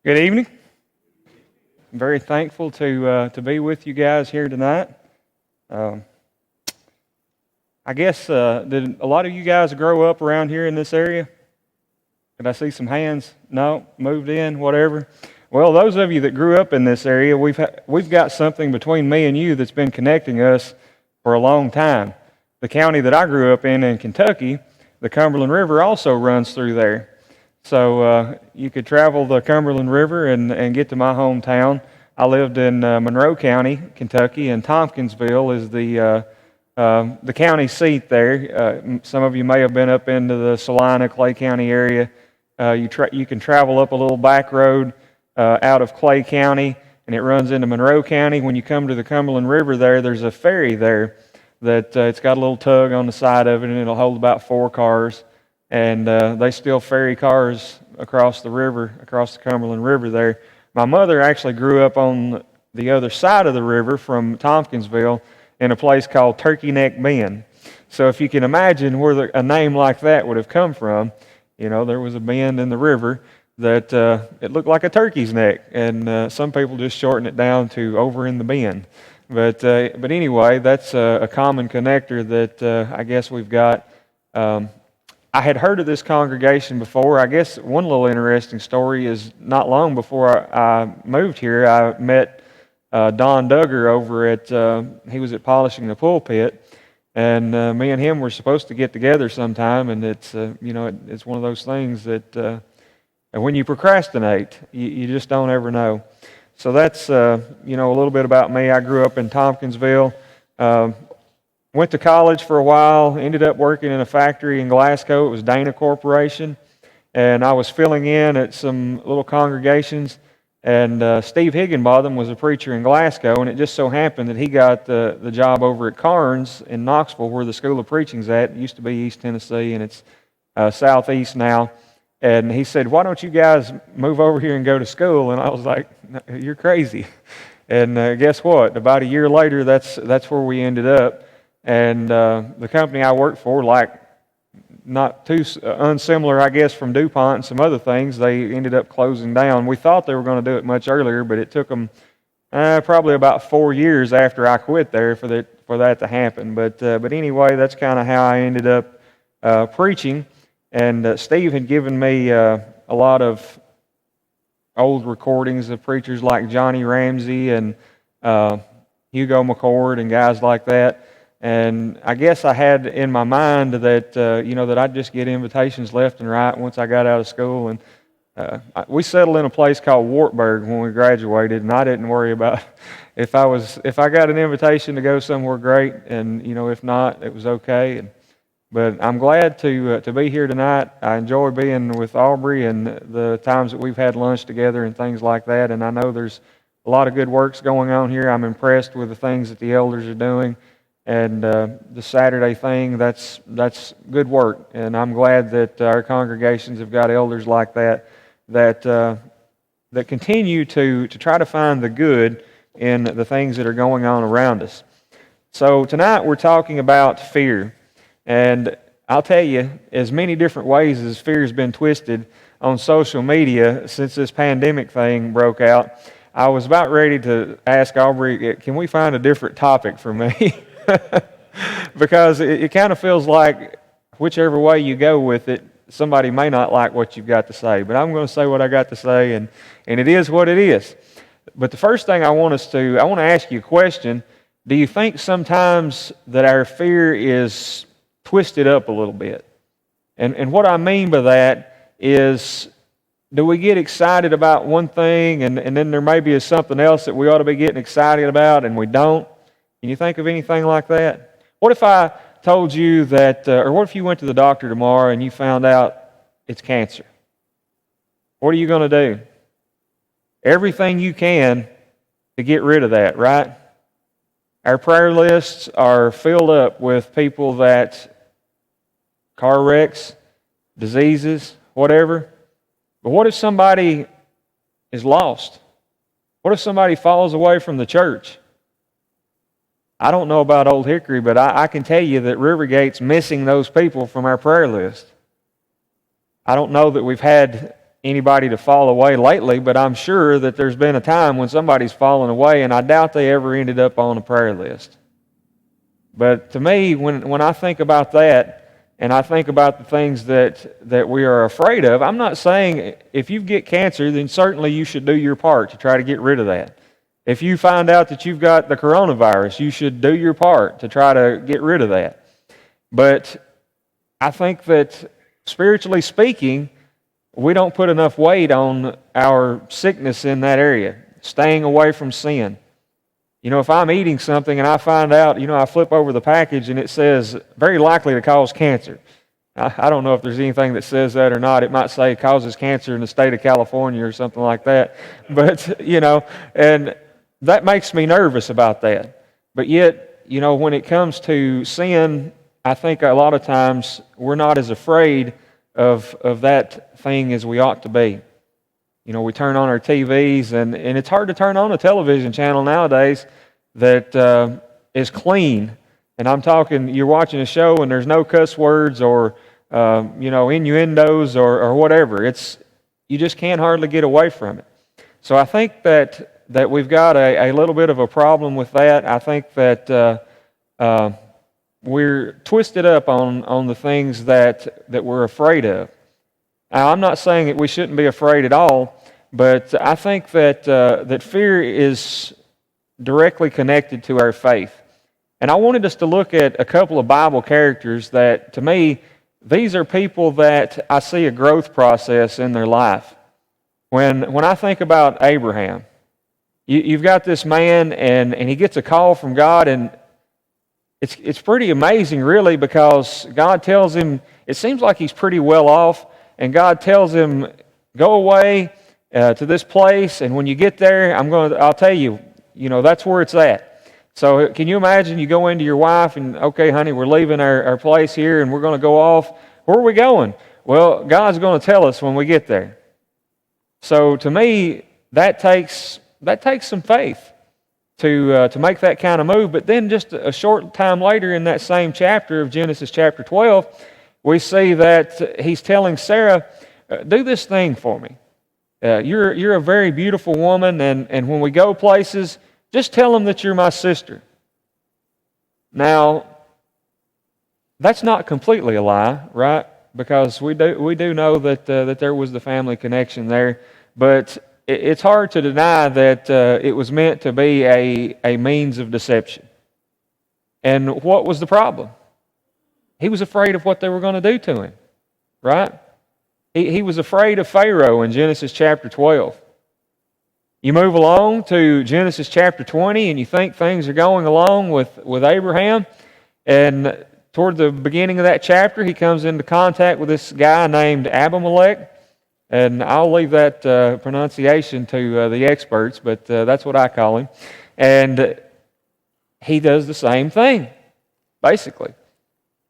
Good evening. I'm very thankful to be with you guys here tonight. Um, I guess did a lot of you guys grow up around here in this area? Did I see some hands? No, moved in, whatever. Well, those of you that grew up in this area, we've got something between me and you that's been connecting us for a long time. The county that I grew up in Kentucky, the Cumberland River also runs through there. So you could travel the Cumberland River and get to my hometown. I lived in Monroe County, Kentucky, and Tompkinsville is the county seat there. Some of you may have been up into the Salina, Clay County area. You can travel up a little back road out of Clay County, and it runs into Monroe County. When you come to the Cumberland River there's a ferry there that it's got a little tug on the side of it, and it'll hold about 4 cars. And they still ferry cars across the river, across the Cumberland River there. My mother actually grew up on the other side of the river from Tompkinsville in a place called Turkey Neck Bend. So if you can imagine where a name like that would have come from, there was a bend in the river that it looked like a turkey's neck, and some people just shorten it down to over in the bend. But anyway, that's a common connector that I guess we've got. I had heard of this congregation before. I guess one little interesting story is not long before I moved here, I met Don Duggar over he was at Polishing the Pulpit, and me and him were supposed to get together sometime, and it's one of those things that when you procrastinate, you just don't ever know. So that's a little bit about me. I grew up in Tompkinsville. Went to college for a while, ended up working in a factory in Glasgow. It was Dana Corporation, and I was filling in at some little congregations, and Steve Higginbotham was a preacher in Glasgow, and it just so happened that he got the job over at Carnes in Knoxville, where the School of Preaching's at. It used to be East Tennessee, and it's southeast now. And he said, "Why don't you guys move over here and go to school?" And I was like, "You're crazy." And guess what? About a year later, that's where we ended up. And the company I worked for, not too unsimilar, I guess, from DuPont and some other things, they ended up closing down. We thought they were going to do it much earlier, but it took them probably about 4 years after I quit there for that to happen. But anyway, that's kind of how I ended up preaching. And Steve had given me a lot of old recordings of preachers like Johnny Ramsey and Hugo McCord and guys like that. And I guess I had in my mind that that I'd just get invitations left and right once I got out of school. And we settled in a place called Wartburg when we graduated, and I didn't worry about if I got an invitation to go somewhere, great, and if not, it was okay. But I'm glad to be here tonight. I enjoy being with Aubrey and the times that we've had lunch together and things like that. And I know there's a lot of good works going on here. I'm impressed with the things that the elders are doing. And the Saturday thing, that's good work. And I'm glad that our congregations have got elders like that continue to try to find the good in the things that are going on around us. So tonight we're talking about fear. And I'll tell you, as many different ways as fear has been twisted on social media since this pandemic thing broke out, I was about ready to ask Aubrey, can we find a different topic for me? Because it kind of feels like whichever way you go with it, somebody may not like what you've got to say. But I'm going to say what I got to say, and it is what it is. But the first thing I want to ask you a question. Do you think sometimes that our fear is twisted up a little bit? And what I mean by that is, do we get excited about one thing, and then there may be something else that we ought to be getting excited about, and we don't? Can you think of anything like that? What if I told you that, or what if you went to the doctor tomorrow and you found out it's cancer? What are you going to do? Everything you can to get rid of that, right? Our prayer lists are filled up with people that, car wrecks, diseases, whatever. But what if somebody is lost? What if somebody falls away from the church? I don't know about Old Hickory, but I can tell you that Rivergate's missing those people from our prayer list. I don't know that we've had anybody to fall away lately, but I'm sure that there's been a time when somebody's fallen away, and I doubt they ever ended up on a prayer list. But to me, when I think about that, and I think about the things that we are afraid of, I'm not saying if you get cancer, then certainly you should do your part to try to get rid of that. If you find out that you've got the coronavirus, you should do your part to try to get rid of that. But I think that spiritually speaking, we don't put enough weight on our sickness in that area, staying away from sin. You know, if I'm eating something and I find out, I flip over the package and it says, very likely to cause cancer. I don't know if there's anything that says that or not. It might say causes cancer in the state of California or something like that. But, and that makes me nervous about that. But yet, when it comes to sin, I think a lot of times we're not as afraid of that thing as we ought to be. We turn on our TVs, and it's hard to turn on a television channel nowadays that is clean. And I'm talking, you're watching a show and there's no cuss words or, innuendos or whatever. You just can't hardly get away from it. So I think that we've got a little bit of a problem with that. I think that we're twisted up on the things that we're afraid of. Now, I'm not saying that we shouldn't be afraid at all, but I think that fear is directly connected to our faith. And I wanted us to look at a couple of Bible characters that, to me, these are people that I see a growth process in their life. When I think about Abraham, you've got this man, and he gets a call from God, and it's pretty amazing, really, because God tells him, it seems like he's pretty well off, and God tells him, go away to this place, and when you get there, I'll tell you, that's where it's at. So can you imagine you go into your wife and, okay, honey, we're leaving our place here, and we're going to go off. Where are we going? Well, God's going to tell us when we get there. So to me, that takes some faith to make that kind of move. But then just a short time later in that same chapter of Genesis chapter 12, we see that he's telling Sarah, do this thing for me. You're a very beautiful woman, and when we go places, just tell them that you're my sister. Now, that's not completely a lie, right? Because we do know that there was the family connection there, but it's hard to deny that it was meant to be a means of deception. And what was the problem? He was afraid of what they were going to do to him, right? He was afraid of Pharaoh in Genesis chapter 12. You move along to Genesis chapter 20, and you think things are going along with Abraham, and toward the beginning of that chapter, he comes into contact with this guy named Abimelech. And I'll leave that pronunciation to the experts, but that's what I call him. And he does the same thing, basically.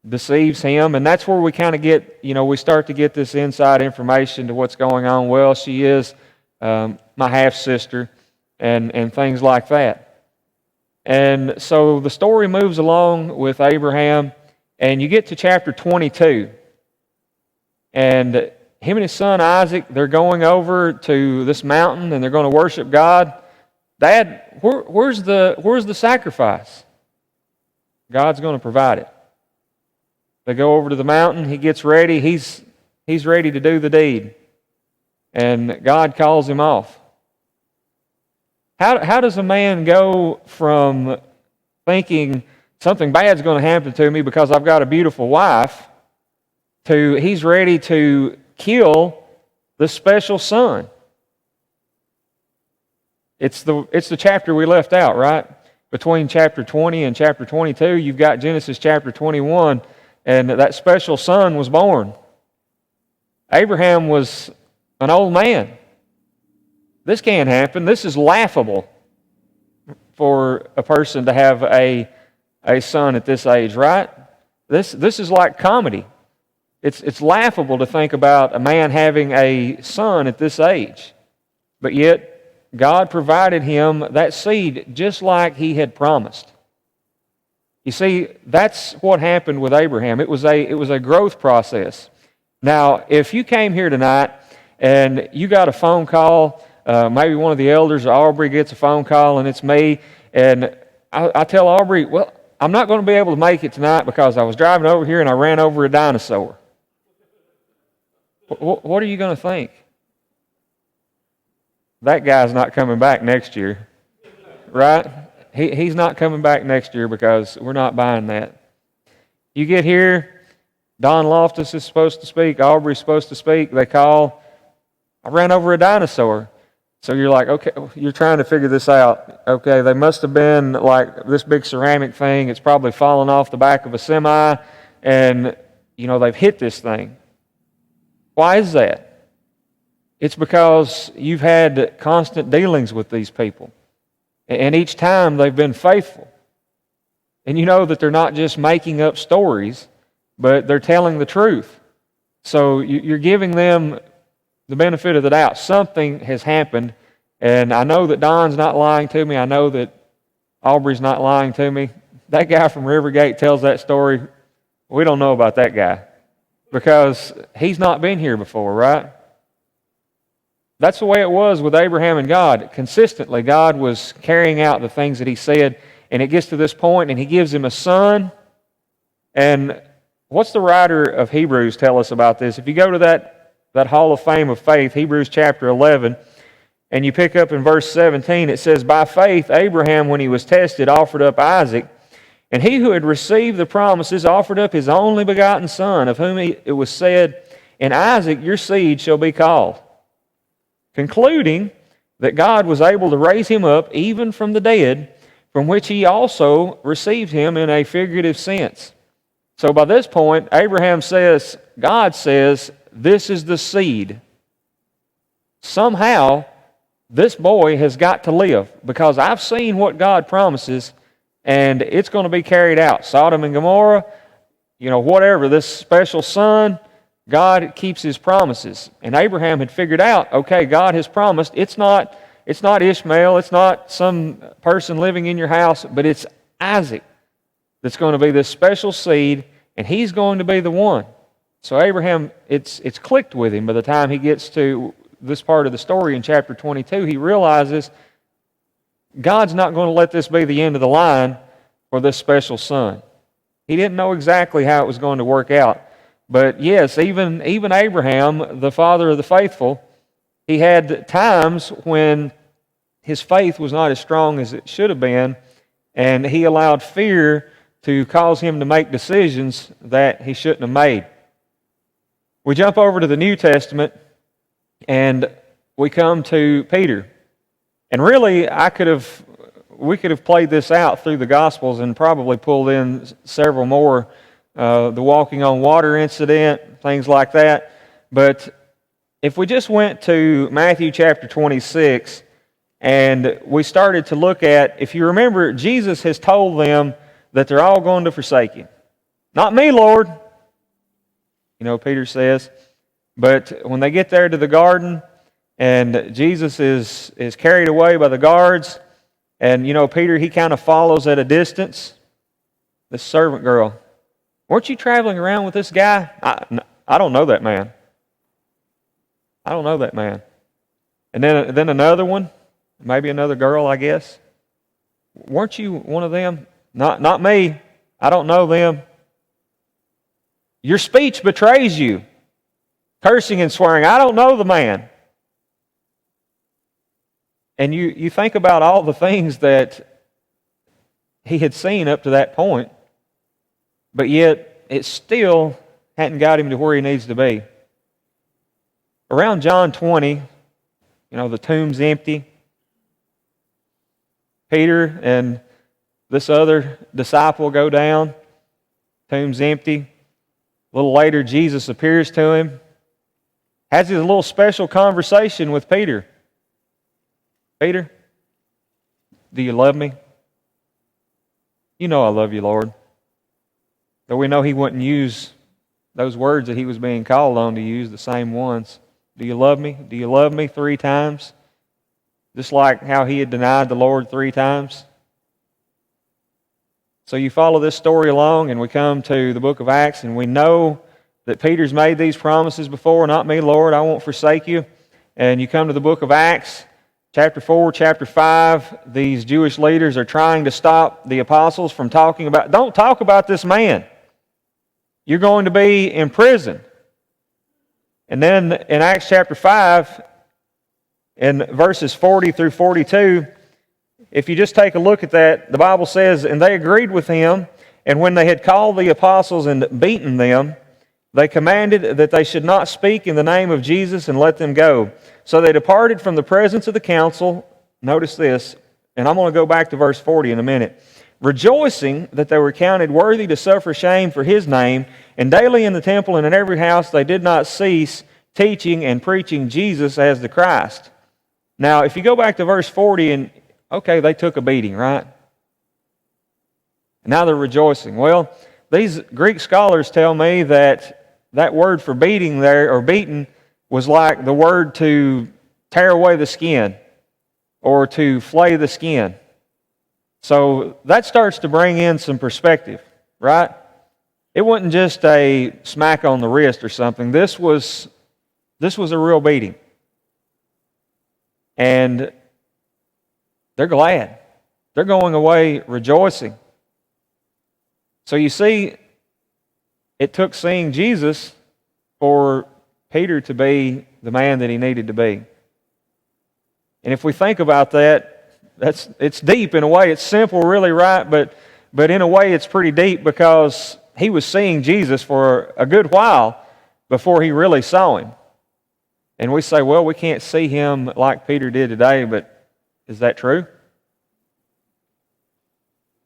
Deceives him, and that's where we kind of get, we start to get this inside information to what's going on. Well, she is my half-sister, and things like that. And so the story moves along with Abraham, and you get to chapter 22. And him and his son Isaac, they're going over to this mountain and they're going to worship God. Dad, where's the sacrifice? God's going to provide it. They go over to the mountain. He gets ready. He's ready to do the deed. And God calls him off. How does a man go from thinking something bad's going to happen to me because I've got a beautiful wife to he's ready to kill the special son? It's the chapter we left out, right? Between chapter 20 and chapter 22, you've got Genesis chapter 21, and that special son was born. Abraham was an old man. This can't happen. This is laughable for a person to have a son at this age, right? This is like comedy. It's laughable to think about a man having a son at this age. But yet, God provided him that seed just like He had promised. You see, that's what happened with Abraham. It was a growth process. Now, if you came here tonight and you got a phone call, maybe one of the elders or Aubrey gets a phone call, and it's me, and I tell Aubrey, well, I'm not going to be able to make it tonight because I was driving over here and I ran over a dinosaur. What are you going to think? That guy's not coming back next year, right? He's not coming back next year because we're not buying that. You get here, Don Loftus is supposed to speak, Aubrey's supposed to speak, they call, I ran over a dinosaur. So you're like, okay, you're trying to figure this out. Okay, they must have been like this big ceramic thing, it's probably fallen off the back of a semi, and, they've hit this thing. Why is that? It's because you've had constant dealings with these people. And each time they've been faithful. And you know that they're not just making up stories, but they're telling the truth. So you're giving them the benefit of the doubt. Something has happened, and I know that Don's not lying to me. I know that Aubrey's not lying to me. That guy from Rivergate tells that story. We don't know about that guy because he's not been here before, right? That's the way it was with Abraham and God. Consistently, God was carrying out the things that He said, and it gets to this point, and He gives him a son. And what's the writer of Hebrews tell us about this? If you go to that Hall of Fame of faith, Hebrews chapter 11, and you pick up in verse 17, it says, "By faith Abraham, when he was tested, offered up Isaac, and he who had received the promises offered up his only begotten son, of whom it was said, In Isaac your seed shall be called, concluding that God was able to raise him up even from the dead, from which he also received him in a figurative sense." So by this point, Abraham says, God says, this is the seed. Somehow, this boy has got to live because I've seen what God promises and it's going to be carried out. Sodom and Gomorrah, whatever, this special son, God keeps His promises. And Abraham had figured out, okay, God has promised. It's not Ishmael, it's not some person living in your house, but it's Isaac that's going to be this special seed, and he's going to be the one. So Abraham, it's clicked with him by the time he gets to this part of the story in chapter 22. He realizes God's not going to let this be the end of the line for this special son. He didn't know exactly how it was going to work out. But yes, even Abraham, the father of the faithful, he had times when his faith was not as strong as it should have been, and he allowed fear to cause him to make decisions that he shouldn't have made. We jump over to the New Testament, and we come to Peter. And really, we could have played this out through the Gospels and probably pulled in several more. The walking on water incident, things like that. But if we just went to Matthew chapter 26 and we started to look at, if you remember, Jesus has told them that they're all going to forsake Him. Not me, Lord, Peter says. But when they get there to the garden and Jesus is carried away by the guards, and Peter, he kind of follows at a distance. This servant girl, weren't you traveling around with this guy? I don't know that man. I don't know that man. And then another one, maybe another girl, I guess. Weren't you one of them? Not me. I don't know them. Your speech betrays you. Cursing and swearing. I don't know the man. And you think about all the things that he had seen up to that point, but yet it still hadn't got him to where he needs to be. Around John 20, the tomb's empty. Peter and this other disciple go down. Tomb's empty. A little later, Jesus appears to him. Has his little special conversation with Peter. Peter, do you love me? You know I love you, Lord. Though we know he wouldn't use those words that he was being called on to use, the same ones. Do you love me? Do you love me 3 times? Just like how he had denied the Lord 3 times. So you follow this story along, and we come to the book of Acts, and we know that Peter's made these promises before. Not me, Lord, I won't forsake you. And you come to the book of Acts, chapter 4, chapter 5, these Jewish leaders are trying to stop the apostles from talking about, don't talk about this man. You're going to be in prison. And then in Acts chapter 5, in verses 40 through 42, if you just take a look at that, the Bible says, and they agreed with him, and when they had called the apostles and beaten them, they commanded that they should not speak in the name of Jesus and let them go. So they departed from the presence of the council. Notice this, and I'm going to go back to verse 40 in a minute. Rejoicing that they were counted worthy to suffer shame for his name, and daily in the temple and in every house they did not cease teaching and preaching Jesus as the Christ. Now, if you go back to verse 40, and okay, they took a beating, right? Now they're rejoicing. Well, these Greek scholars tell me that that word for beating there, or beaten, was like the word to tear away the skin or to flay the skin. So that starts to bring in some perspective, right? It wasn't just a smack on the wrist or something. This was a real beating. And they're glad. They're going away rejoicing. So you see, it took seeing Jesus for Peter to be the man that he needed to be. And if we think about that, it's deep in a way. It's simple, really, right? But in a way, it's pretty deep because he was seeing Jesus for a good while before he really saw him. And we say, well, we can't see him like Peter did today, but is that true?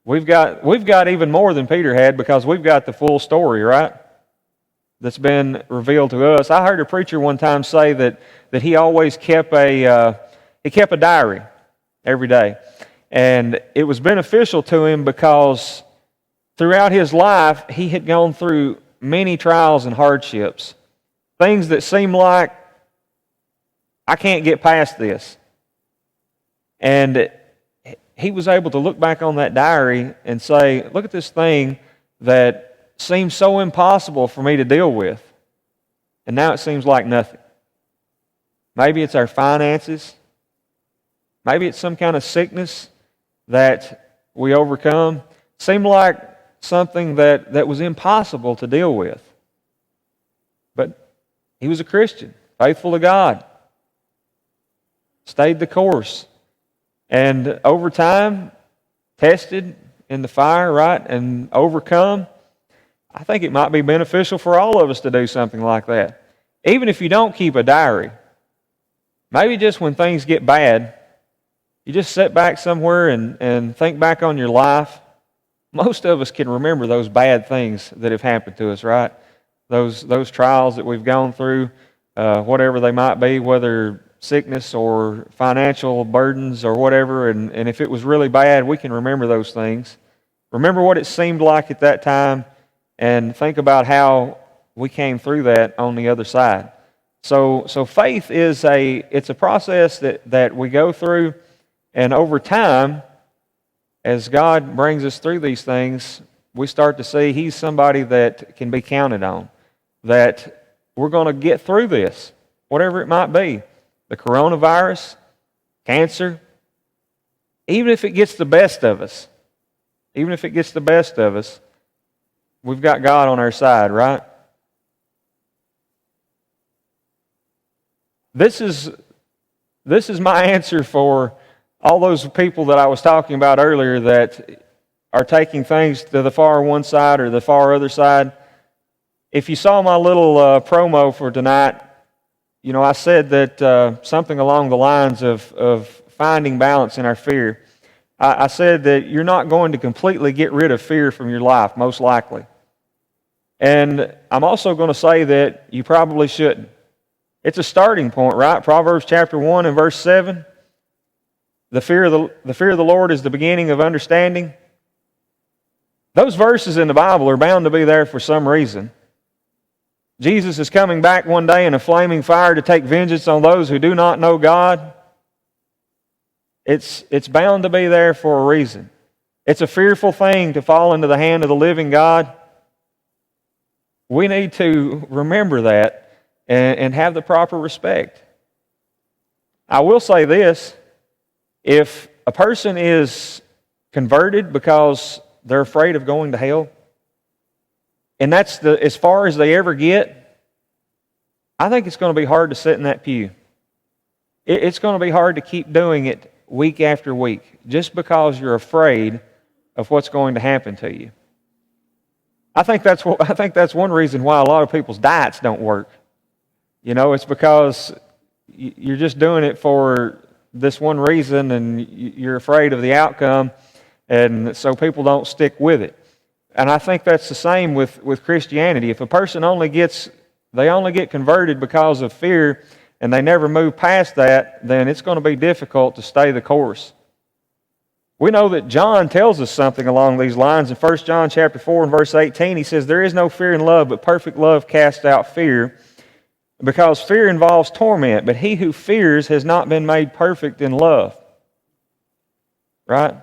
We've got even more than Peter had because we've got the full story, right? That's been revealed to us. I heard a preacher one time say that he always kept a diary every day. And it was beneficial to him because throughout his life, he had gone through many trials and hardships. Things that seemed like, I can't get past this. And he was able to look back on that diary and say, look at this thing that seems so impossible for me to deal with. And now it seems like nothing. Maybe it's our finances. Maybe it's some kind of sickness that we overcome. Seemed like something that was impossible to deal with. But he was a Christian, faithful to God. Stayed the course. And over time, tested in the fire, right, and overcome. I think it might be beneficial for all of us to do something like that. Even if you don't keep a diary, maybe just when things get bad, you just sit back somewhere and think back on your life. Most of us can remember those bad things that have happened to us, right? Those trials that we've gone through, whatever they might be, whether sickness or financial burdens or whatever, and if it was really bad, we can remember those things. Remember what it seemed like at that time, and think about how we came through that on the other side. So faith is a process that we go through, and over time, as God brings us through these things, we start to see He's somebody that can be counted on, that we're going to get through this, whatever it might be. The coronavirus, cancer, even if it gets the best of us, we've got God on our side, right? This is my answer for all those people that I was talking about earlier that are taking things to the far one side or the far other side. If you saw my little promo for tonight, you know, I said that something along the lines of finding balance in our fear. I said that you're not going to completely get rid of fear from your life, most likely. And I'm also going to say that you probably shouldn't. It's a starting point, right? Proverbs chapter 1 and verse 7. The fear of the Lord is the beginning of understanding. Those verses in the Bible are bound to be there for some reason. Jesus is coming back one day in a flaming fire to take vengeance on those who do not know God. It's bound to be there for a reason. It's a fearful thing to fall into the hand of the living God. We need to remember that and have the proper respect. I will say this, if a person is converted because they're afraid of going to hell, and that's as far as they ever get, I think it's going to be hard to sit in that pew. It's going to be hard to keep doing it week after week just because you're afraid of what's going to happen to you. I think that's one reason why a lot of people's diets don't work. It's because you're just doing it for this one reason and you're afraid of the outcome, and so people don't stick with it. And I think that's the same with Christianity. If a person only get converted because of fear and they never move past that, then it's going to be difficult to stay the course. We know that John tells us something along these lines. In 1 John chapter 4 and verse 18, he says, "There is no fear in love, but perfect love casts out fear, because fear involves torment, but he who fears has not been made perfect in love." Right?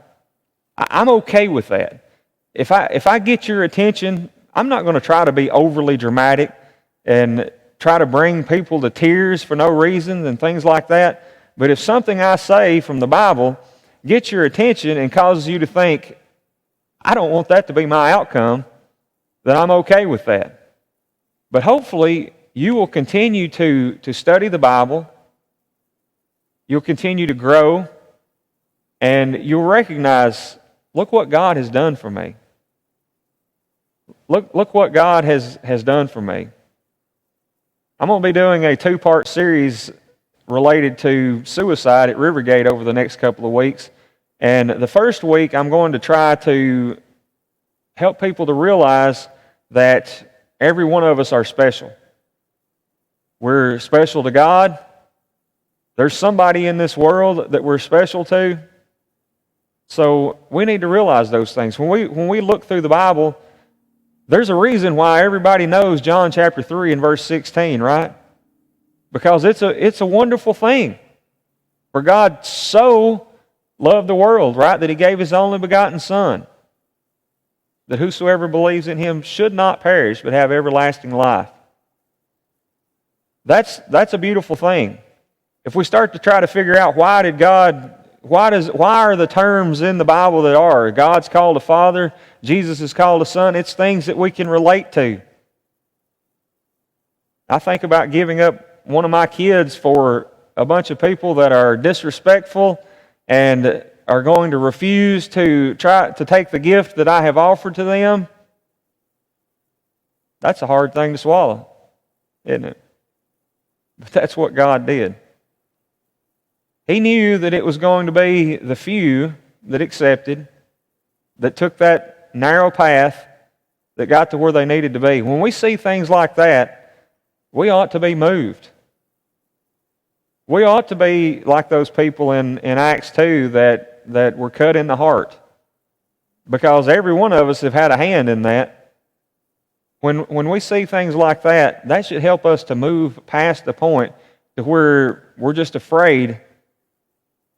I'm okay with that. If I get your attention, I'm not going to try to be overly dramatic and try to bring people to tears for no reason and things like that. But if something I say from the Bible gets your attention and causes you to think, I don't want that to be my outcome, then I'm okay with that. But hopefully you will continue to study the Bible, you'll continue to grow, and you'll recognize, look what God has done for me. Look what God has done for me. I'm going to be doing a 2-part series related to suicide at Rivergate over the next couple of weeks. And the first week, I'm going to try to help people to realize that every one of us are special. We're special to God. There's somebody in this world that we're special to. So we need to realize those things. When we look through the Bible, there's a reason why everybody knows John chapter 3 and verse 16, right? Because it's a wonderful thing. For God so loved the world, right, that He gave His only begotten Son, that whosoever believes in Him should not perish but have everlasting life. That's a beautiful thing. If we start to try to figure out why are the terms in the Bible that are, God's called a Father, Jesus is called a Son, it's things that we can relate to. I think about giving up one of my kids for a bunch of people that are disrespectful and are going to refuse to try to take the gift that I have offered to them. That's a hard thing to swallow, isn't it? But that's what God did. He knew that it was going to be the few that accepted, that took that narrow path, that got to where they needed to be. When we see things like that, we ought to be moved. We ought to be like those people in Acts 2 that were cut in the heart. Because every one of us have had a hand in that. When we see things like that, that should help us to move past the point to where we're just afraid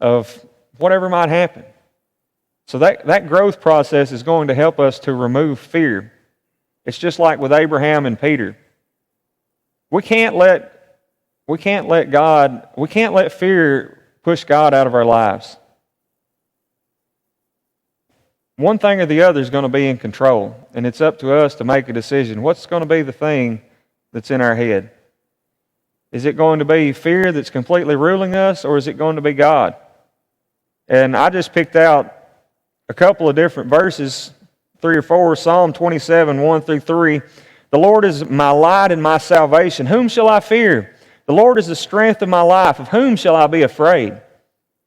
of whatever might happen. So that growth process is going to help us to remove fear. It's just like with Abraham and Peter. We can't let fear push God out of our lives. One thing or the other is going to be in control, and it's up to us to make a decision. What's going to be the thing that's in our head? Is it going to be fear that's completely ruling us, or is it going to be God? And I just picked out a couple of different verses, 3 or 4, Psalm 27, 1 through 3. The Lord is my light and my salvation. Whom shall I fear? The Lord is the strength of my life. Of whom shall I be afraid?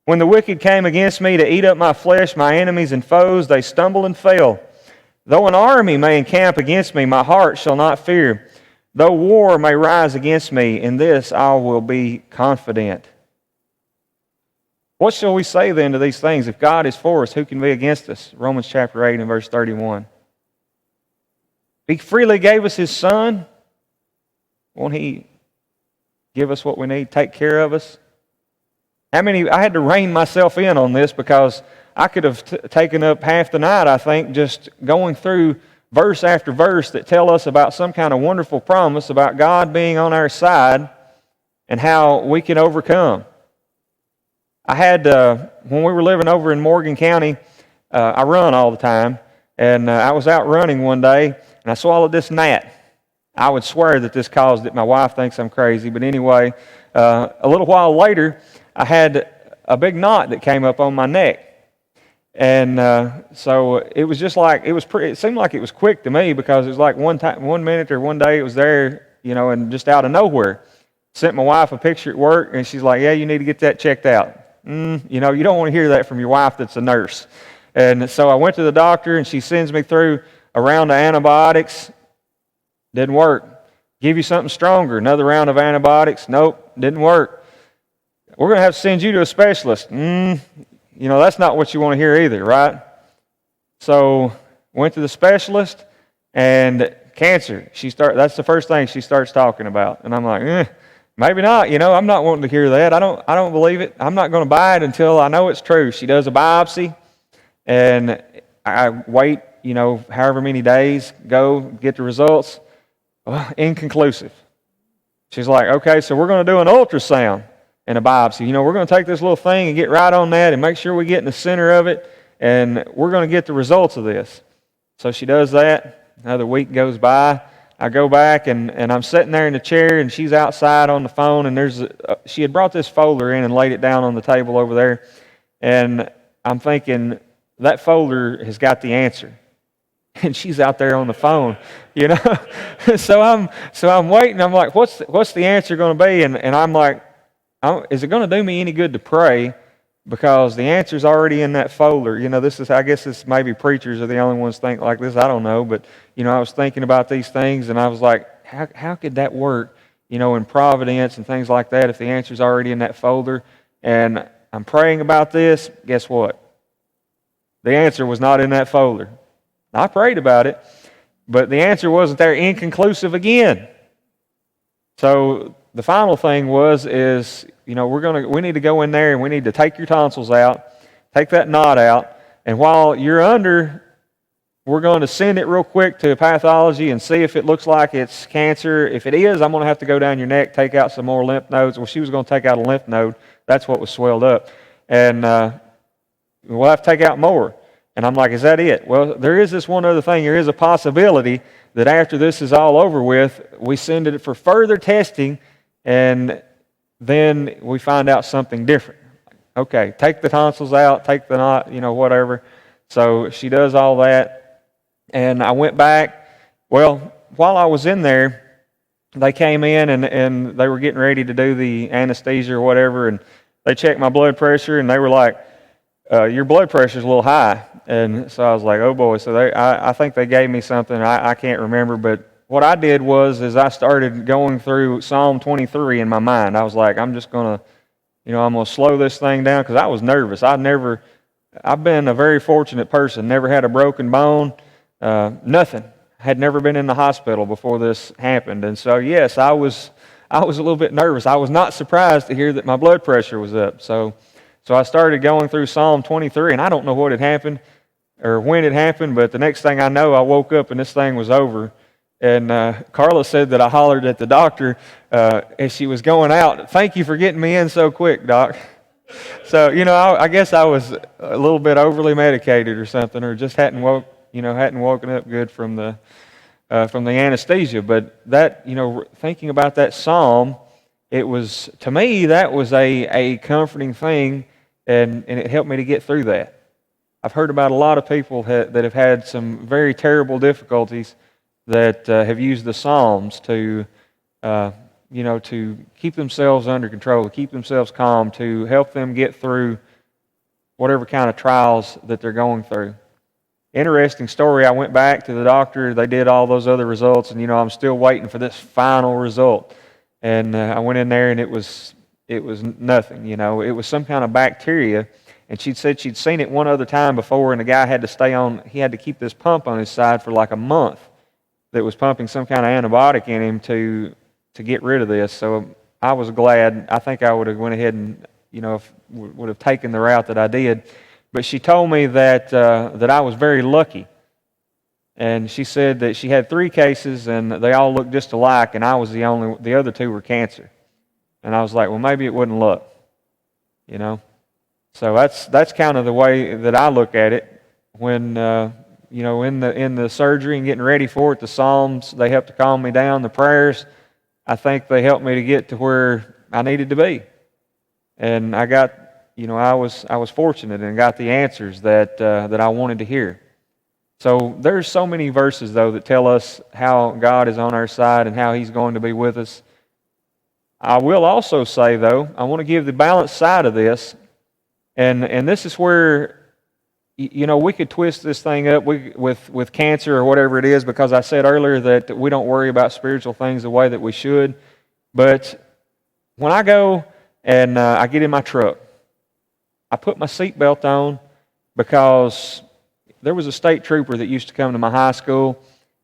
When the wicked came against me to eat up my flesh, my enemies and foes, they stumbled and fell. Though an army may encamp against me, my heart shall not fear. Though war may rise against me, in this I will be confident. What shall we say then to these things? If God is for us, who can be against us? Romans chapter 8 and verse 31. He freely gave us His Son. Won't He give us what we need, take care of us? I had to rein myself in on this because I could have taken up half the night, I think, just going through verse after verse that tell us about some kind of wonderful promise about God being on our side and how we can overcome. I had, when we were living over in Morgan County, I run all the time, and I was out running one day, and I swallowed this gnat. I would swear that this caused it. My wife thinks I'm crazy, but anyway, a little while later, I had a big knot that came up on my neck. And so it was just like, it seemed like it was quick to me, because it was like one minute or one day it was there, and just out of nowhere. Sent my wife a picture at work, and she's like, yeah, you need to get that checked out. You don't want to hear that from your wife that's a nurse. And so I went to the doctor, and she sends me through a round of antibiotics. Didn't work. Give you something stronger. Another round of antibiotics. Nope, didn't work. We're going to have to send you to a specialist. That's not what you want to hear either, right? So went to the specialist, and cancer. That's the first thing she starts talking about. And I'm like, maybe not. I'm not wanting to hear that. I don't believe it. I'm not going to buy it until I know it's true. She does a biopsy, and I wait, however many days, go get the results. Well, inconclusive. She's like, okay, so we're going to do an ultrasound and a biopsy. We're going to take this little thing and get right on that and make sure we get in the center of it, and we're going to get the results of this. So she does that. Another week goes by. I go back, and I'm sitting there in the chair, and she's outside on the phone, and she had brought this folder in and laid it down on the table over there, and I'm thinking, that folder has got the answer. And she's out there on the phone, So I'm waiting. I'm like, what's the answer going to be? And I'm like, is it going to do me any good to pray? Because the answer's already in that folder. I guess this maybe preachers are the only ones think like this. I don't know. But, I was thinking about these things, and I was like, how could that work, in providence and things like that, if the answer's already in that folder? And I'm praying about this. Guess what? The answer was not in that folder. I prayed about it, but the answer wasn't there. Inconclusive again. So the final thing is we need to go in there, and we need to take your tonsils out, take that knot out, and while you're under, we're going to send it real quick to pathology and see if it looks like it's cancer. If it is, I'm going to have to go down your neck, take out some more lymph nodes. Well, she was going to take out a lymph node. That's what was swelled up. And we'll have to take out more. And I'm like, is that it? Well, there is this one other thing. There is a possibility that after this is all over with, we send it for further testing, and then we find out something different. Okay, take the tonsils out, take the knot, whatever. So she does all that, and I went back. Well, while I was in there, they came in, and they were getting ready to do the anesthesia or whatever, and they checked my blood pressure, and they were like, your blood pressure's a little high. And so I was like, oh boy. So I think they gave me something. I can't remember. But what I did was I started going through Psalm 23 in my mind. I was like, I'm just going to, I'm going to slow this thing down, because I was nervous. I've been a very fortunate person. Never had a broken bone, nothing. Had never been in the hospital before this happened. And so, yes, I was a little bit nervous. I was not surprised to hear that my blood pressure was up. So I started going through Psalm 23, and I don't know what had happened or when it happened, but the next thing I know, I woke up and this thing was over. And Carla said that I hollered at the doctor as she was going out, "Thank you for getting me in so quick, Doc." So, I guess I was a little bit overly medicated or something, or just hadn't woken up good from the anesthesia. But that, thinking about that psalm, to me, that was a comforting thing. And it helped me to get through that. I've heard about a lot of people that have had some very terrible difficulties that have used the Psalms to keep themselves under control, to keep themselves calm, to help them get through whatever kind of trials that they're going through. Interesting story. I went back to the doctor. They did all those other results, and I'm still waiting for this final result. And I went in there, and it was nothing, It was some kind of bacteria, and she'd said she'd seen it one other time before, and the guy had to keep this pump on his side for like a month that was pumping some kind of antibiotic in him to get rid of this. So I was glad. I think I would have went ahead and, would have taken the route that I did. But she told me that I was very lucky And she said that she had 3 cases, and they all looked just alike, and I was the other 2 were cancer. And I was like, well, maybe it wasn't luck, you know. So that's kind of the way that I look at it. When in the surgery and getting ready for it, the Psalms, they helped to calm me down. The prayers, I think they helped me to get to where I needed to be. And I got, I was fortunate and got the answers that I wanted to hear. So there's so many verses, though, that tell us how God is on our side and how He's going to be with us. I will also say, though, I want to give the balanced side of this, and this is where, we could twist this thing up with cancer or whatever it is, because I said earlier that we don't worry about spiritual things the way that we should. But when I go and I get in my truck, I put my seatbelt on, because there was a state trooper that used to come to my high school,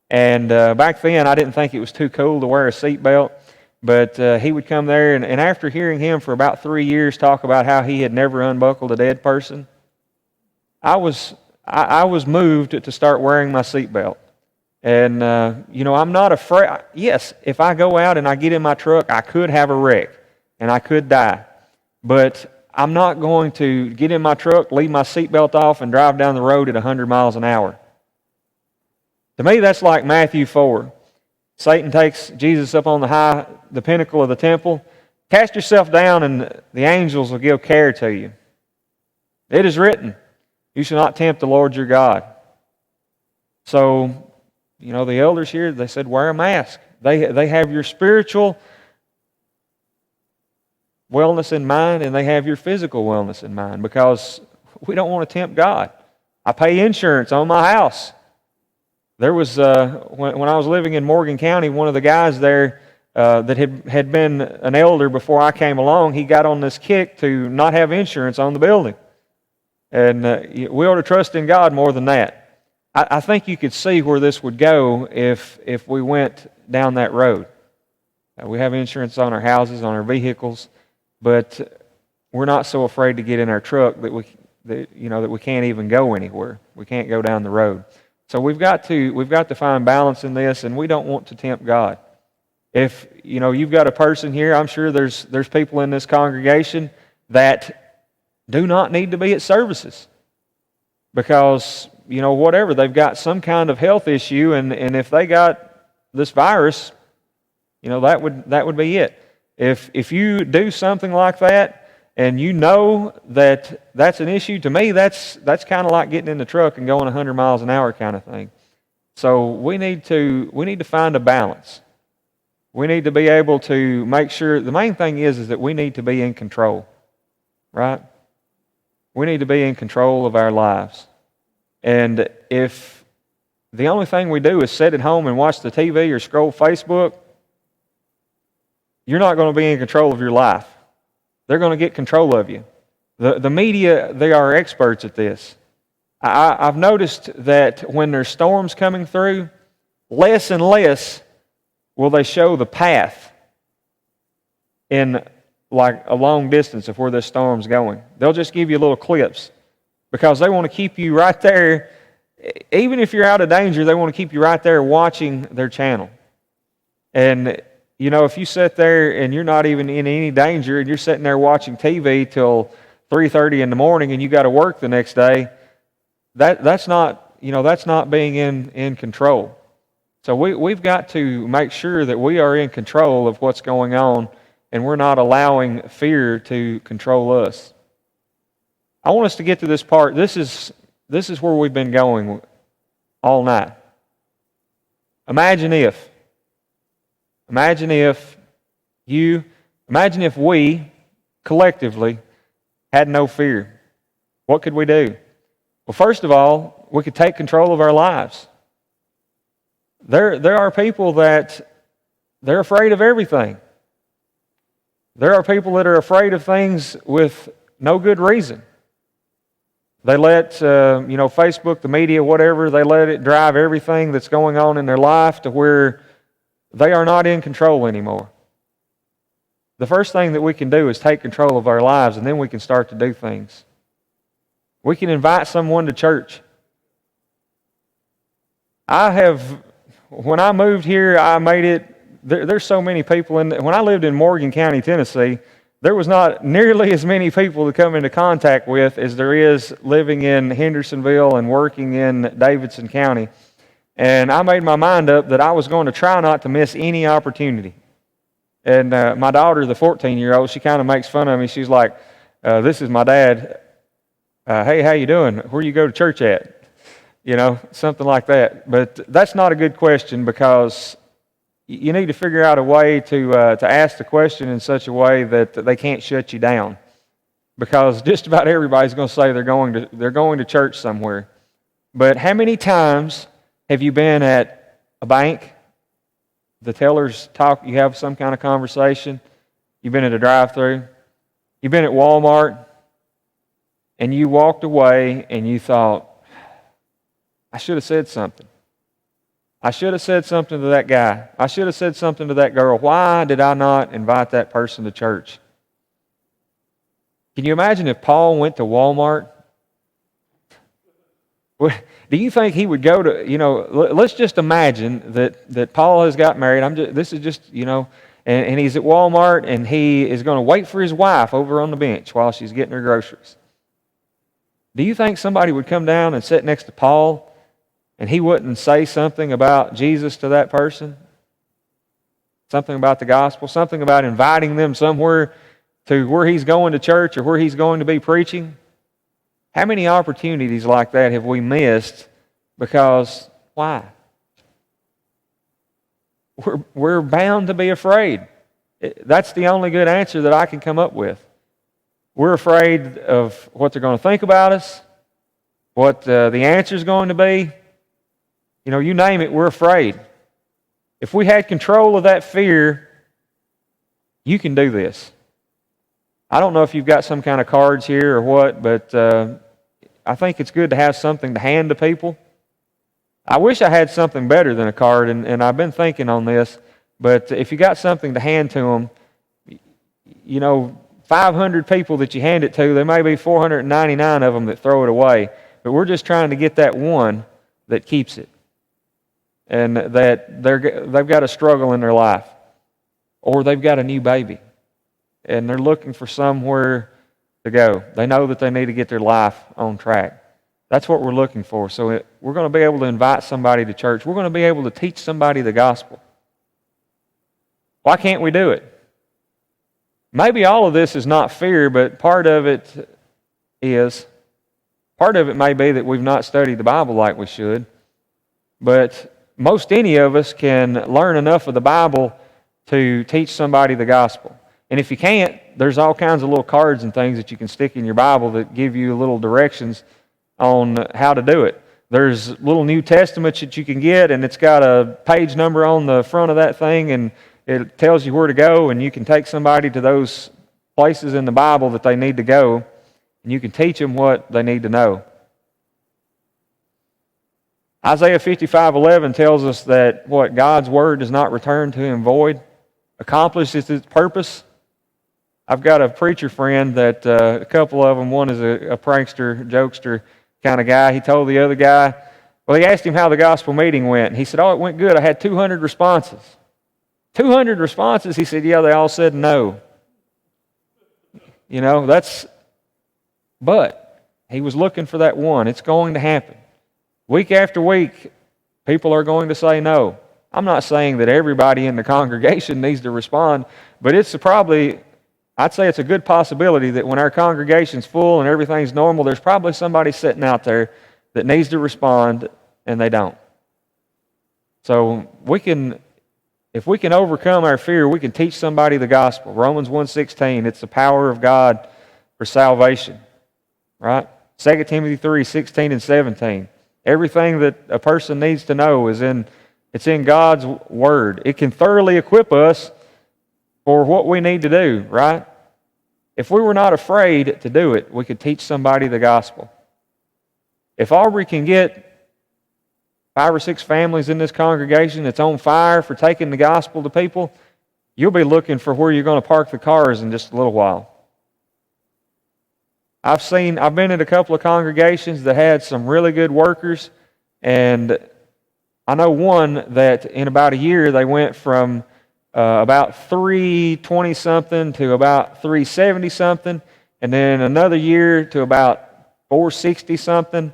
and back then I didn't think it was too cool to wear a seatbelt, but he would come there, and after hearing him for about 3 years talk about how he had never unbuckled a dead person, I was moved to start wearing my seatbelt. And, I'm not afraid. Yes, if I go out and I get in my truck, I could have a wreck, and I could die. But I'm not going to get in my truck, leave my seatbelt off, and drive down the road at 100 miles an hour. To me, that's like Matthew 4. Satan takes Jesus up on the pinnacle of the temple. Cast yourself down, and the angels will give care to you. It is written, you shall not tempt the Lord your God. So, the elders here, they said, wear a mask. They have your spiritual wellness in mind, and they have your physical wellness in mind, because we don't want to tempt God. I pay insurance on my house. There was, when I was living in Morgan County, one of the guys there that had been an elder before I came along, he got on this kick to not have insurance on the building. And we ought to trust in God more than that. I think you could see where this would go if we went down that road. We have insurance on our houses, on our vehicles, but we're not so afraid to get in our truck that we can't even go anywhere. We can't go down the road. So we've got to find balance in this, and we don't want to tempt God. If you've got a person here, I'm sure there's people in this congregation that do not need to be at services because whatever, they've got some kind of health issue, and if they got this virus, that would be it. If you do something like that, and that's an issue, to me, that's kind of like getting in the truck and going 100 miles an hour kind of thing. So we need to find a balance. We need to be able to make sure, the main thing is that we need to be in control, right? We need to be in control of our lives. And if the only thing we do is sit at home and watch the TV or scroll Facebook, you're not going to be in control of your life. They're going to get control of you. The media, they are experts at this. I've noticed that when there's storms coming through, less and less will they show the path in like a long distance of where this storm's going. They'll just give you little clips because they want to keep you right there. Even if you're out of danger, they want to keep you right there watching their channel. And if you sit there and you're not even in any danger and you're sitting there watching TV till 3:30 in the morning and you got to work the next day, that's not being in control. So we've got to make sure that we are in control of what's going on and we're not allowing fear to control us. I want us to get to this part. This is where we've been going all night. Imagine if we collectively had no fear. What could we do? Well, first of all, we could take control of our lives. There are people that they're afraid of everything. There are people that are afraid of things with no good reason. They let, Facebook, the media, whatever, they let it drive everything that's going on in their life to where they are not in control anymore. The first thing that we can do is take control of our lives, and then we can start to do things. We can invite someone to church. When I moved here, I made it, there's so many people when I lived in Morgan County, Tennessee, there was not nearly as many people to come into contact with as there is living in Hendersonville and working in Davidson County. And I made my mind up that I was going to try not to miss any opportunity. And my daughter, the 14-year-old, she kind of makes fun of me. She's like, this is my dad. Hey, how you doing? Where you go to church at? You know, something like that. But that's not a good question, because you need to figure out a way to ask the question in such a way that they can't shut you down. Because just about everybody's going to say they're going to church somewhere. But how many times have you been at a bank? The tellers talk, you have some kind of conversation. You've been at a drive-thru. You've been at Walmart, and you walked away and you thought, I should have said something. I should have said something to that guy. I should have said something to that girl. Why did I not invite that person to church? Can you imagine if Paul went to Walmart? Do you think he would go to, let's just imagine that Paul has got married. And he's at Walmart, and he is going to wait for his wife over on the bench while she's getting her groceries. Do you think somebody would come down and sit next to Paul, and he wouldn't say something about Jesus to that person? Something about the gospel? Something about inviting them somewhere to where he's going to church or where he's going to be preaching? How many opportunities like that have we missed because, why? We're bound to be afraid. That's the only good answer that I can come up with. We're afraid of what they're going to think about us, what the answer is going to be. You name it, we're afraid. If we had control of that fear, you can do this. I don't know if you've got some kind of cards here or what, but I think it's good to have something to hand to people. I wish I had something better than a card, and I've been thinking on this, but if you got something to hand to them, 500 people that you hand it to, there may be 499 of them that throw it away, but we're just trying to get that one that keeps it, and that they've got a struggle in their life, or they've got a new baby, and they're looking for somewhere to go. They know that they need to get their life on track. That's what we're looking for. So we're going to be able to invite somebody to church. We're going to be able to teach somebody the gospel. Why can't we do it? Maybe all of this is not fear, but part of it is. Part of it may be that we've not studied the Bible like we should. But most any of us can learn enough of the Bible to teach somebody the gospel. And if you can't, there's all kinds of little cards and things that you can stick in your Bible that give you little directions on how to do it. There's little New Testaments that you can get, and it's got a page number on the front of that thing, and it tells you where to go, and you can take somebody to those places in the Bible that they need to go, and you can teach them what they need to know. Isaiah 55:11 tells us that God's Word does not return to Him void, accomplishes its purpose. I've got a preacher friend that a couple of them, one is a prankster, jokester kind of guy. He told the other guy, he asked him how the gospel meeting went. And he said, it went good. I had 200 responses. 200 responses? He said, yeah, they all said no. But he was looking for that one. It's going to happen. Week after week, people are going to say no. I'm not saying that everybody in the congregation needs to respond, but I'd say it's a good possibility that when our congregation's full and everything's normal, there's probably somebody sitting out there that needs to respond and they don't. So if we can overcome our fear, we can teach somebody the gospel. Romans 1:16, it's the power of God for salvation. Right? 2 Timothy 3:16 and 17. Everything that a person needs to know it's in God's Word. It can thoroughly equip us for what we need to do, right? If we were not afraid to do it, we could teach somebody the gospel. If Aubrey can get 5 or 6 families in this congregation that's on fire for taking the gospel to people, you'll be looking for where you're going to park the cars in just a little while. I've been in a couple of congregations that had some really good workers, and I know one that in about a year they went from about 320-something to about 370-something, and then another year to about 460-something.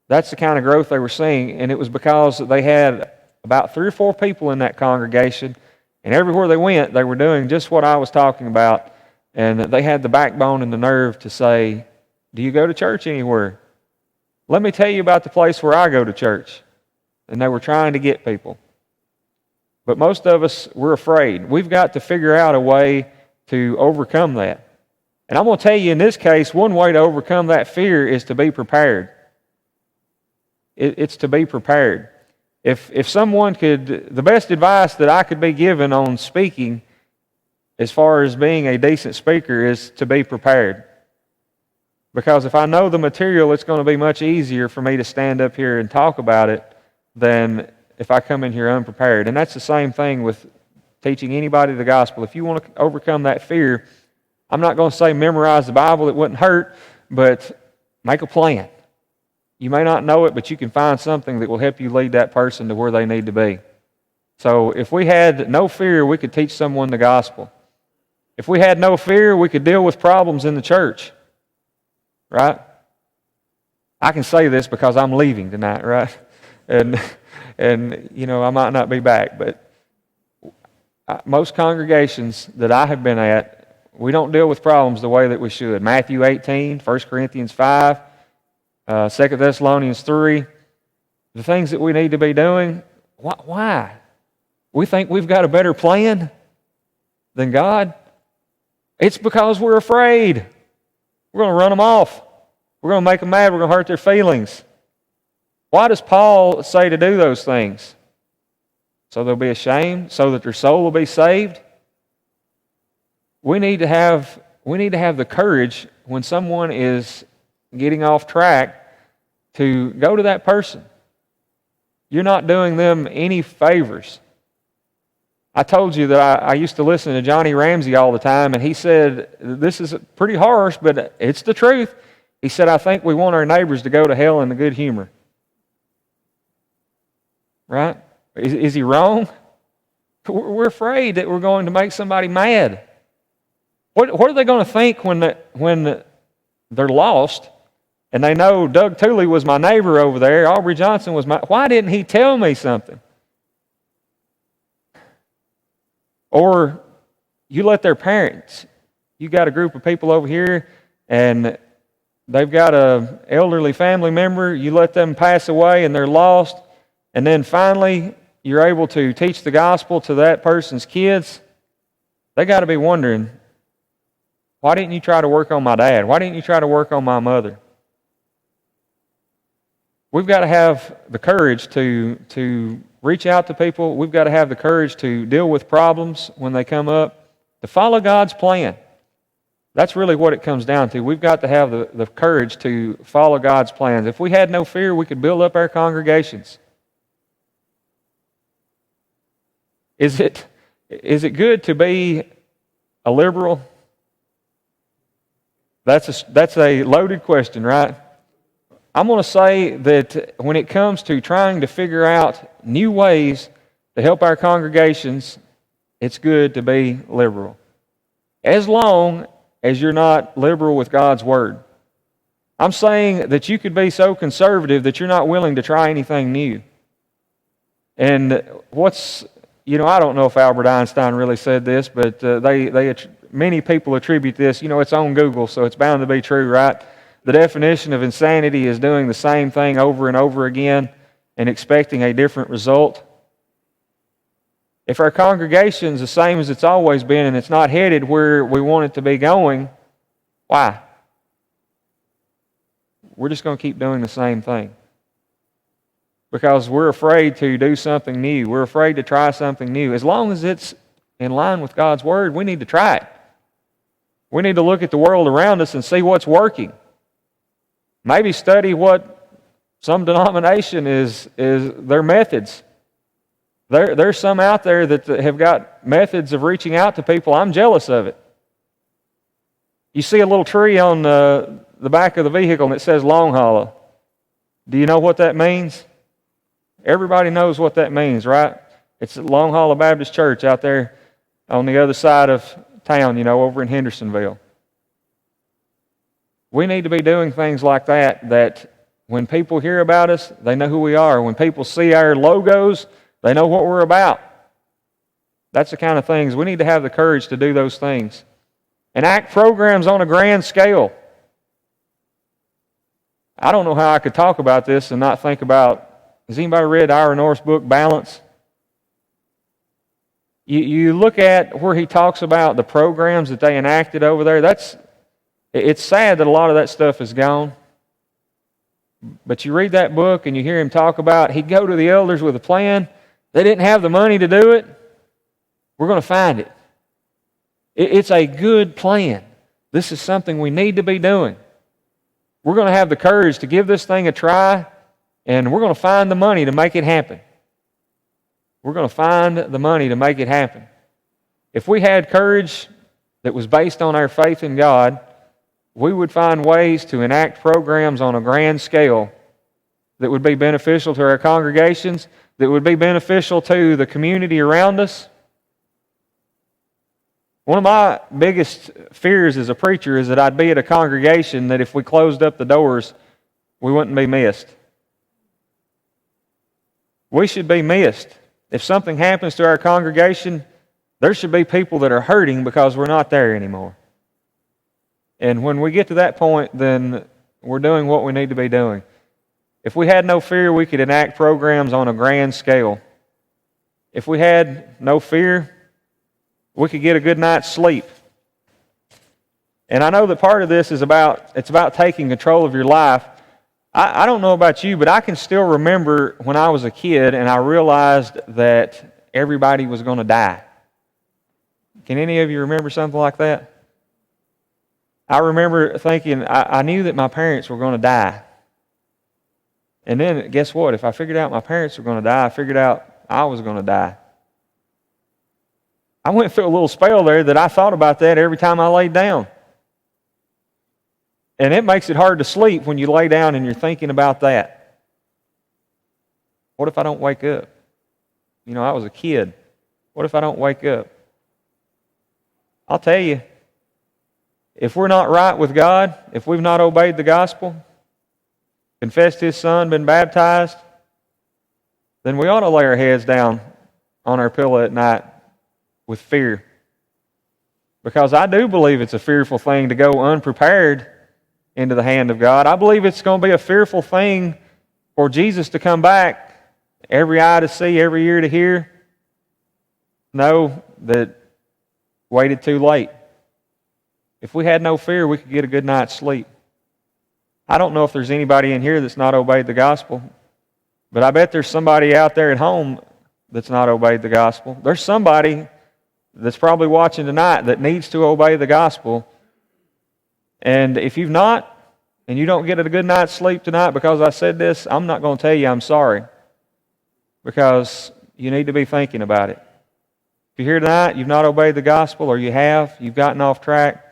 That's the kind of growth they were seeing, and it was because they had about 3 or 4 people in that congregation, and everywhere they went, they were doing just what I was talking about, and they had the backbone and the nerve to say, "Do you go to church anywhere? Let me tell you about the place where I go to church." And they were trying to get people. But most of us, we're afraid. We've got to figure out a way to overcome that. And I'm going to tell you in this case, one way to overcome that fear is to be prepared. It's to be prepared. If someone could, the best advice that I could be given on speaking as far as being a decent speaker is to be prepared. Because if I know the material, it's going to be much easier for me to stand up here and talk about it than if I come in here unprepared. And that's the same thing with teaching anybody the gospel. If you want to overcome that fear, I'm not going to say memorize the Bible, it wouldn't hurt, but make a plan. You may not know it, but you can find something that will help you lead that person to where they need to be. So if we had no fear, we could teach someone the gospel. If we had no fear, we could deal with problems in the church. Right? I can say this because I'm leaving tonight, right? And you know, I might not be back, but most congregations that I have been at, we don't deal with problems the way that we should. Matthew 18, 1 Corinthians 5, 2 Thessalonians 3, the things that we need to be doing, why? We think we've got a better plan than God? It's because we're afraid. We're going to run them off. We're going to make them mad. We're going to hurt their feelings. Why does Paul say to do those things? So they'll be ashamed? So that their soul will be saved? We need to have the courage when someone is getting off track to go to that person. You're not doing them any favors. I told you that I used to listen to Johnny Ramsey all the time, and he said, this is pretty harsh, but it's the truth. He said, I think we want our neighbors to go to hell in a good humor. Right? Is he wrong? We're afraid that we're going to make somebody mad. What are they going to think when they're lost and they know Doug Tooley was my neighbor over there, Aubrey Johnson was my... Why didn't he tell me something? Or you let their parents, you got a group of people over here and they've got an elderly family member, you let them pass away and they're lost, and then finally you're able to teach the gospel to that person's kids. They got to be wondering, why didn't you try to work on my dad? Why didn't you try to work on my mother? We've got to have the courage to reach out to people. We've got to have the courage to deal with problems when they come up, to follow God's plan. That's really what it comes down to. We've got to have the courage to follow God's plans. If we had no fear, we could build up our congregations. Is it good to be a liberal? That's a loaded question, right? I'm going to say that when it comes to trying to figure out new ways to help our congregations, it's good to be liberal. As long as you're not liberal with God's Word. I'm saying that you could be so conservative that you're not willing to try anything new. And I don't know if Albert Einstein really said this, but many people attribute this. It's on Google, so it's bound to be true, right? The definition of insanity is doing the same thing over and over again and expecting a different result. If our congregation's the same as it's always been and it's not headed where we want it to be going, why? We're just going to keep doing the same thing. Because we're afraid to do something new. We're afraid to try something new. As long as it's in line with God's Word, we need to try it. We need to look at the world around us and see what's working. Maybe study what some denomination is their methods. There's some out there that have got methods of reaching out to people. I'm jealous of it. You see a little tree on the back of the vehicle and it says Long Hollow. Do you know what that means? Everybody knows what that means, right? It's at Long Hollow Baptist Church out there on the other side of town, over in Hendersonville. We need to be doing things like that when people hear about us, they know who we are. When people see our logos, they know what we're about. That's the kind of things. We need to have the courage to do those things. Enact programs on a grand scale. I don't know how I could talk about this and not think about, has anybody read Ira North's book, Balance? You look at where he talks about the programs that they enacted over there. It's sad that a lot of that stuff is gone. But you read that book and you hear him talk about, he'd go to the elders with a plan. They didn't have the money to do it. We're going to find it. It's a good plan. This is something we need to be doing. We're going to have the courage to give this thing a try, and we're going to find the money to make it happen. We're going to find the money to make it happen. If we had courage that was based on our faith in God, we would find ways to enact programs on a grand scale that would be beneficial to our congregations, that would be beneficial to the community around us. One of my biggest fears as a preacher is that I'd be at a congregation that if we closed up the doors, we wouldn't be missed. We should be missed. If something happens to our congregation, there should be people that are hurting because we're not there anymore. And when we get to that point, then we're doing what we need to be doing. If we had no fear, we could enact programs on a grand scale. If we had no fear, we could get a good night's sleep. And I know that part of this is about taking control of your life. I don't know about you, but I can still remember when I was a kid and I realized that everybody was going to die. Can any of you remember something like that? I remember thinking, I knew that my parents were going to die. And then, guess what? If I figured out my parents were going to die, I figured out I was going to die. I went through a little spell there that I thought about that every time I laid down. And it makes it hard to sleep when you lay down and you're thinking about that. What if I don't wake up? I was a kid. What if I don't wake up? I'll tell you, if we're not right with God, if we've not obeyed the gospel, confessed His Son, been baptized, then we ought to lay our heads down on our pillow at night with fear. Because I do believe it's a fearful thing to go unprepared into the hand of God. I believe it's going to be a fearful thing for Jesus to come back, every eye to see, every ear to hear. Know that waited too late. If we had no fear, we could get a good night's sleep. I don't know if there's anybody in here that's not obeyed the gospel, but I bet there's somebody out there at home that's not obeyed the gospel. There's somebody that's probably watching tonight that needs to obey the gospel. And if you've not, and you don't get a good night's sleep tonight because I said this, I'm not going to tell you I'm sorry, because you need to be thinking about it. If you're here tonight, you've not obeyed the gospel, or you've gotten off track.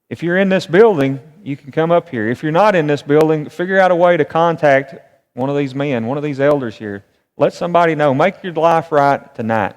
If you're in this building, you can come up here. If you're not in this building, figure out a way to contact one of these men, one of these elders here. Let somebody know. Make your life right tonight.